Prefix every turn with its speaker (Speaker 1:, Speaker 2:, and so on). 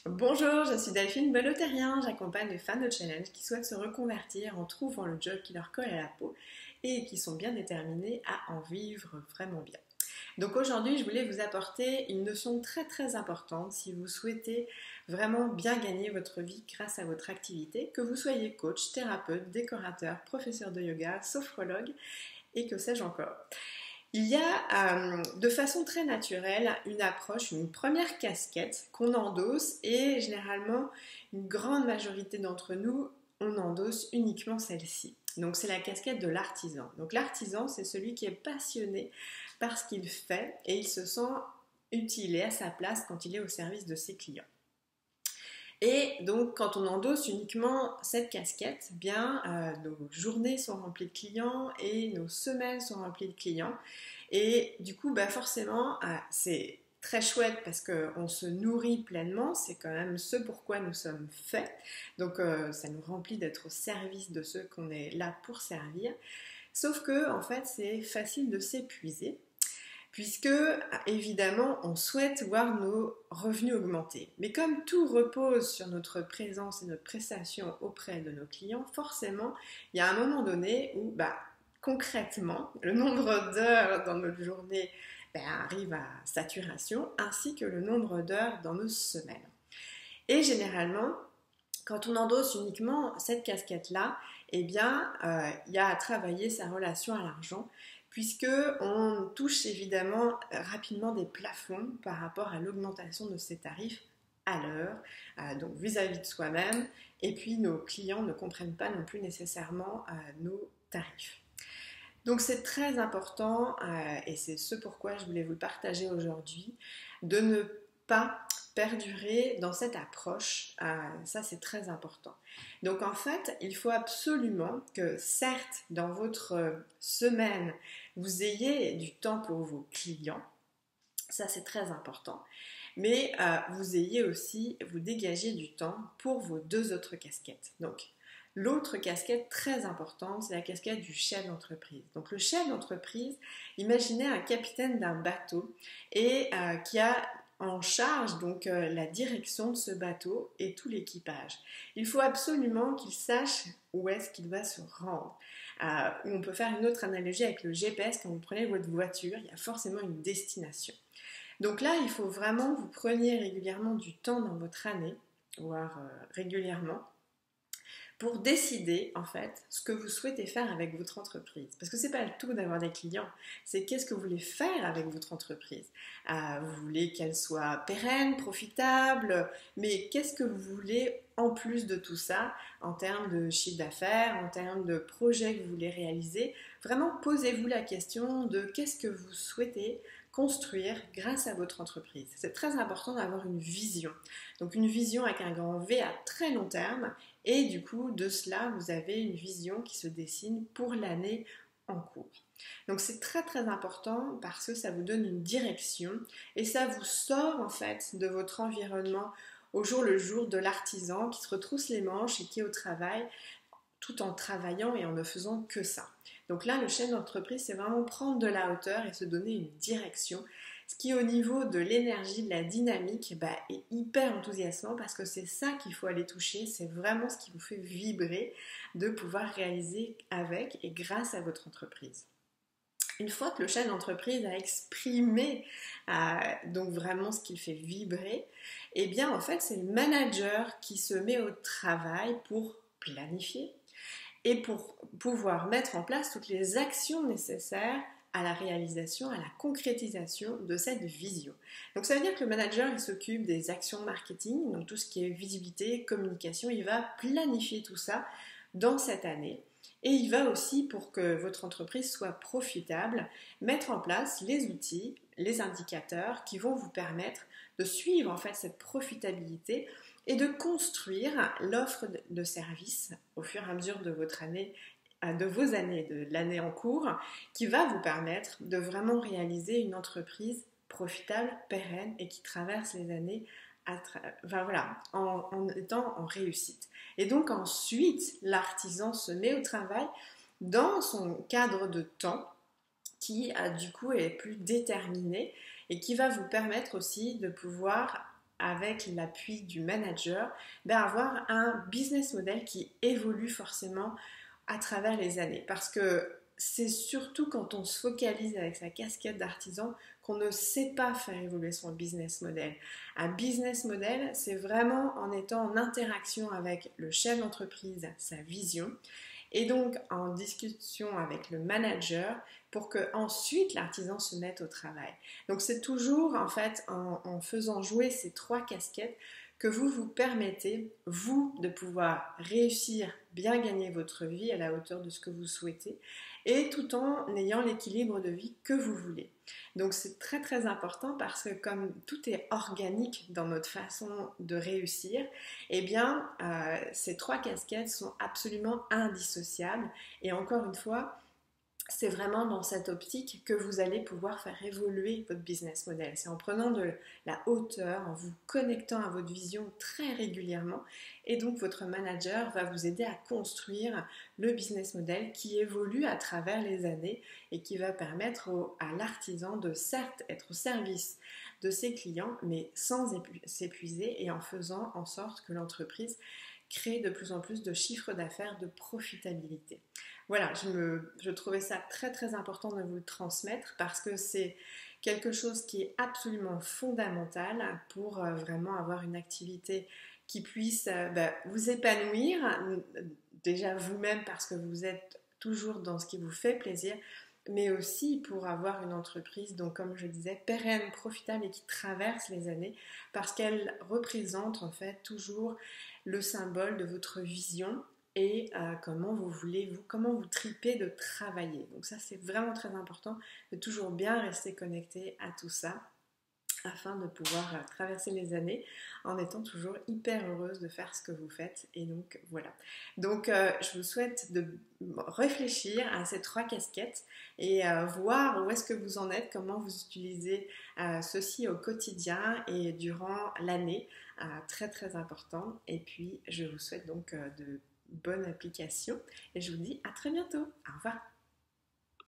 Speaker 1: Bonjour, je suis Delphine Bellotérien, j'accompagne les fans de challenge qui souhaitent se reconvertir en trouvant le job qui leur colle à la peau et qui sont bien déterminés à en vivre vraiment bien. Donc aujourd'hui, je voulais vous apporter une notion très importante si vous souhaitez vraiment bien gagner votre vie grâce à votre activité, que vous soyez coach, thérapeute, décorateur, professeur de yoga, sophrologue et que sais-je encore. Il y a de façon très naturelle une approche, une première casquette qu'on endosse et généralement une grande majorité d'entre nous, on endosse uniquement celle-ci. Donc c'est la casquette de l'artisan. Donc l'artisan, c'est celui qui est passionné par ce qu'il fait et il se sent utile et à sa place quand il est au service de ses clients. Et donc, quand on endosse uniquement cette casquette, bien, nos journées sont remplies de clients et nos semaines sont remplies de clients. Et du coup, forcément, c'est très chouette parce qu'on se nourrit pleinement, c'est quand même ce pourquoi nous sommes faits. Donc, ça nous remplit d'être au service de ceux qu'on est là pour servir. Sauf que, en fait, c'est facile de s'épuiser puisque évidemment on souhaite voir nos revenus augmenter. Mais comme tout repose sur notre présence et notre prestation auprès de nos clients, forcément il y a un moment donné où concrètement le nombre d'heures dans notre journée arrive à saturation ainsi que le nombre d'heures dans nos semaines. Et généralement, quand on endosse uniquement cette casquette-là, il y a à travailler sa relation à l'argent puisque on touche évidemment rapidement des plafonds par rapport à l'augmentation de ses tarifs à l'heure, donc vis-à-vis de soi-même, et puis nos clients ne comprennent pas non plus nécessairement nos tarifs. Donc c'est très important, et c'est ce pourquoi je voulais vous le partager aujourd'hui, de ne pas perdurer dans cette approche, ça c'est très important. Donc en fait, il faut absolument que certes, dans votre semaine, vous ayez du temps pour vos clients, ça c'est très important, mais vous ayez aussi, vous dégagez du temps pour vos deux autres casquettes. Donc l'autre casquette très importante, c'est la casquette du chef d'entreprise. Donc le chef d'entreprise, imaginez un capitaine d'un bateau et qui a en charge donc la direction de ce bateau et tout l'équipage. Il faut absolument qu'il sache où est-ce qu'il va se rendre. On peut faire une autre analogie avec le GPS. Quand vous prenez votre voiture, il y a forcément une destination. Donc là, il faut vraiment que vous preniez régulièrement du temps dans votre année, voire régulièrement, pour décider en fait ce que vous souhaitez faire avec votre entreprise. Parce que c'est pas le tout d'avoir des clients, c'est qu'est-ce que vous voulez faire avec votre entreprise. Vous voulez qu'elle soit pérenne, profitable, mais qu'est-ce que vous voulez en plus de tout ça, en termes de chiffre d'affaires, en termes de projets que vous voulez réaliser. Vraiment, posez-vous la question de qu'est-ce que vous souhaitez construire grâce à votre entreprise. C'est très important d'avoir une vision. Donc une vision avec un grand V à très long terme et du coup de cela vous avez une vision qui se dessine pour l'année en cours. Donc c'est très important parce que ça vous donne une direction et ça vous sort en fait de votre environnement au jour le jour de l'artisan qui se retrousse les manches et qui est au travail tout en travaillant et en ne faisant que ça. Donc là, le chef d'entreprise, c'est vraiment prendre de la hauteur et se donner une direction, ce qui au niveau de l'énergie, de la dynamique, est hyper enthousiasmant parce que c'est ça qu'il faut aller toucher, c'est vraiment ce qui vous fait vibrer de pouvoir réaliser avec et grâce à votre entreprise. Une fois que le chef d'entreprise a exprimé donc vraiment ce qu'il fait vibrer, eh bien en fait c'est le manager qui se met au travail pour planifier, et pour pouvoir mettre en place toutes les actions nécessaires à la réalisation, à la concrétisation de cette vision. Donc ça veut dire que le manager, il s'occupe des actions marketing, donc tout ce qui est visibilité, communication, il va planifier tout ça dans cette année. Et il va aussi, pour que votre entreprise soit profitable, mettre en place les outils, les indicateurs qui vont vous permettre de suivre en fait cette profitabilité et de construire l'offre de service au fur et à mesure de votre année, de vos années, de l'année en cours, qui va vous permettre de vraiment réaliser une entreprise profitable, pérenne et qui traverse les années en étant en réussite. Et donc ensuite, l'artisan se met au travail dans son cadre de temps qui du coup est plus déterminé et qui va vous permettre aussi de pouvoir avec l'appui du manager, avoir un business model qui évolue forcément à travers les années. Parce que c'est surtout quand on se focalise avec sa casquette d'artisan qu'on ne sait pas faire évoluer son business model. Un business model, c'est vraiment en étant en interaction avec le chef d'entreprise, sa vision, et donc en discussion avec le manager pour que ensuite l'artisan se mette au travail. Donc c'est toujours en fait en faisant jouer ces trois casquettes que vous vous permettez, vous, de pouvoir réussir, bien gagner votre vie à la hauteur de ce que vous souhaitez, et tout en ayant l'équilibre de vie que vous voulez. Donc c'est très très important parce que comme tout est organique dans notre façon de réussir, eh bien ces trois casquettes sont absolument indissociables. Et encore une fois, c'est vraiment dans cette optique que vous allez pouvoir faire évoluer votre business model. C'est en prenant de la hauteur, en vous connectant à votre vision très régulièrement. Et donc votre manager va vous aider à construire le business model qui évolue à travers les années et qui va permettre à l'artisan de certes être au service de ses clients, mais sans s'épuiser et en faisant en sorte que l'entreprise crée de plus en plus de chiffre d'affaires, de profitabilité. Voilà, je trouvais ça très très important de vous le transmettre parce que c'est quelque chose qui est absolument fondamental pour vraiment avoir une activité qui puisse vous épanouir, déjà vous-même parce que vous êtes toujours dans ce qui vous fait plaisir, mais aussi pour avoir une entreprise, donc comme je disais, pérenne, profitable et qui traverse les années parce qu'elle représente en fait toujours le symbole de votre vision et comment vous tripez de travailler. Donc ça c'est vraiment très important de toujours bien rester connecté à tout ça afin de pouvoir traverser les années en étant toujours hyper heureuse de faire ce que vous faites. Et donc voilà. Donc je vous souhaite de réfléchir à ces trois casquettes et voir où est-ce que vous en êtes, comment vous utilisez ceci au quotidien et durant l'année. Très très important. Et puis je vous souhaite donc de bonne application et je vous dis à très bientôt. Au revoir.